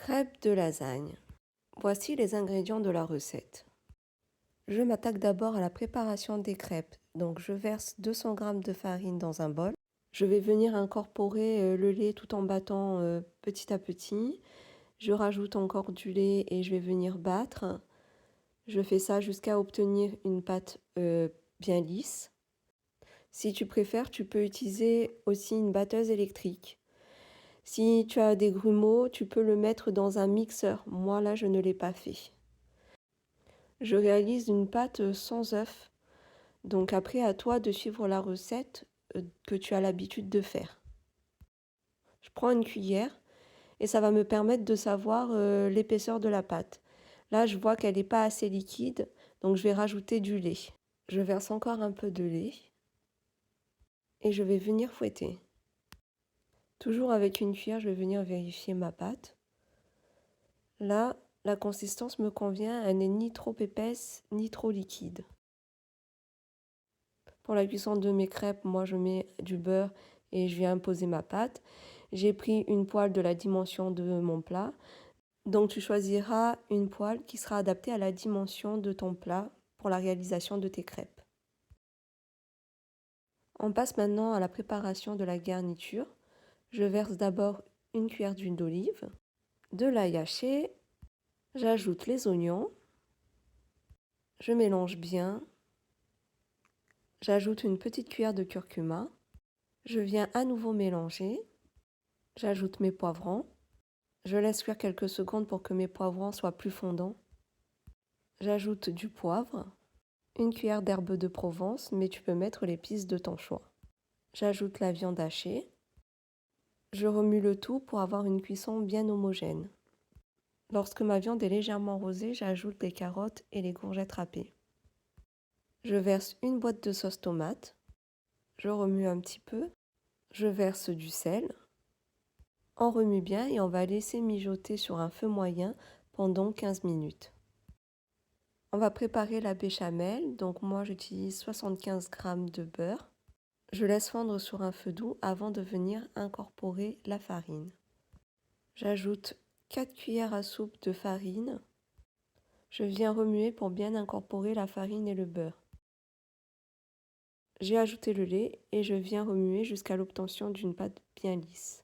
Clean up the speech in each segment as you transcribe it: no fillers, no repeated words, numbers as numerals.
Crêpes de lasagne. Voici les ingrédients de la recette. Je m'attaque d'abord à la préparation des crêpes. Donc je verse 200 g de farine dans un bol. Je vais venir incorporer le lait tout en battant petit à petit. Je rajoute encore du lait et je vais venir battre. Je fais ça jusqu'à obtenir une pâte bien lisse. Si tu préfères, tu peux utiliser aussi une batteuse électrique. Si tu as des grumeaux, tu peux le mettre dans un mixeur. Moi, là, je ne l'ai pas fait. Je réalise une pâte sans œufs. Donc après, à toi de suivre la recette que tu as l'habitude de faire. Je prends une cuillère et ça va me permettre de savoir l'épaisseur de la pâte. Là, je vois qu'elle n'est pas assez liquide, donc je vais rajouter du lait. Je verse encore un peu de lait et je vais venir fouetter. Toujours avec une cuillère, je vais venir vérifier ma pâte. Là, la consistance me convient, elle n'est ni trop épaisse ni trop liquide. Pour la cuisson de mes crêpes, moi je mets du beurre et je viens imposer ma pâte. J'ai pris une poêle de la dimension de mon plat. Donc tu choisiras une poêle qui sera adaptée à la dimension de ton plat pour la réalisation de tes crêpes. On passe maintenant à la préparation de la garniture. Je verse d'abord une cuillère d'huile d'olive, de l'ail haché, j'ajoute les oignons, je mélange bien, j'ajoute une petite cuillère de curcuma, je viens à nouveau mélanger, j'ajoute mes poivrons, je laisse cuire quelques secondes pour que mes poivrons soient plus fondants. J'ajoute du poivre, une cuillère d'herbe de Provence, mais tu peux mettre l'épice de ton choix. J'ajoute la viande hachée. Je remue le tout pour avoir une cuisson bien homogène. Lorsque ma viande est légèrement rosée, j'ajoute les carottes et les courgettes râpées. Je verse une boîte de sauce tomate. Je remue un petit peu. Je verse du sel. On remue bien et on va laisser mijoter sur un feu moyen pendant 15 minutes. On va préparer la béchamel. Donc moi j'utilise 75 g de beurre. Je laisse fondre sur un feu doux avant de venir incorporer la farine. J'ajoute 4 cuillères à soupe de farine. Je viens remuer pour bien incorporer la farine et le beurre. J'ai ajouté le lait et je viens remuer jusqu'à l'obtention d'une pâte bien lisse.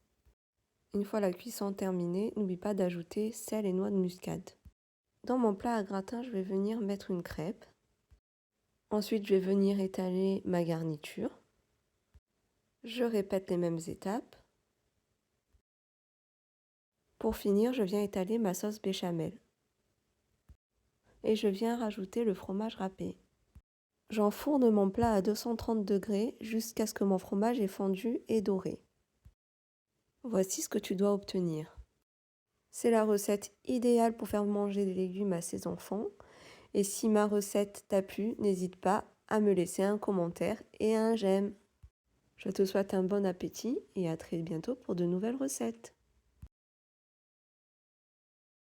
Une fois la cuisson terminée, n'oublie pas d'ajouter sel et noix de muscade. Dans mon plat à gratin, je vais venir mettre une crêpe. Ensuite, je vais venir étaler ma garniture. Je répète les mêmes étapes. Pour finir, je viens étaler ma sauce béchamel. Et je viens rajouter le fromage râpé. J'enfourne mon plat à 230 degrés jusqu'à ce que mon fromage ait fondu et doré. Voici ce que tu dois obtenir. C'est la recette idéale pour faire manger des légumes à ses enfants. Et si ma recette t'a plu, n'hésite pas à me laisser un commentaire et un j'aime. Je te souhaite un bon appétit et à très bientôt pour de nouvelles recettes.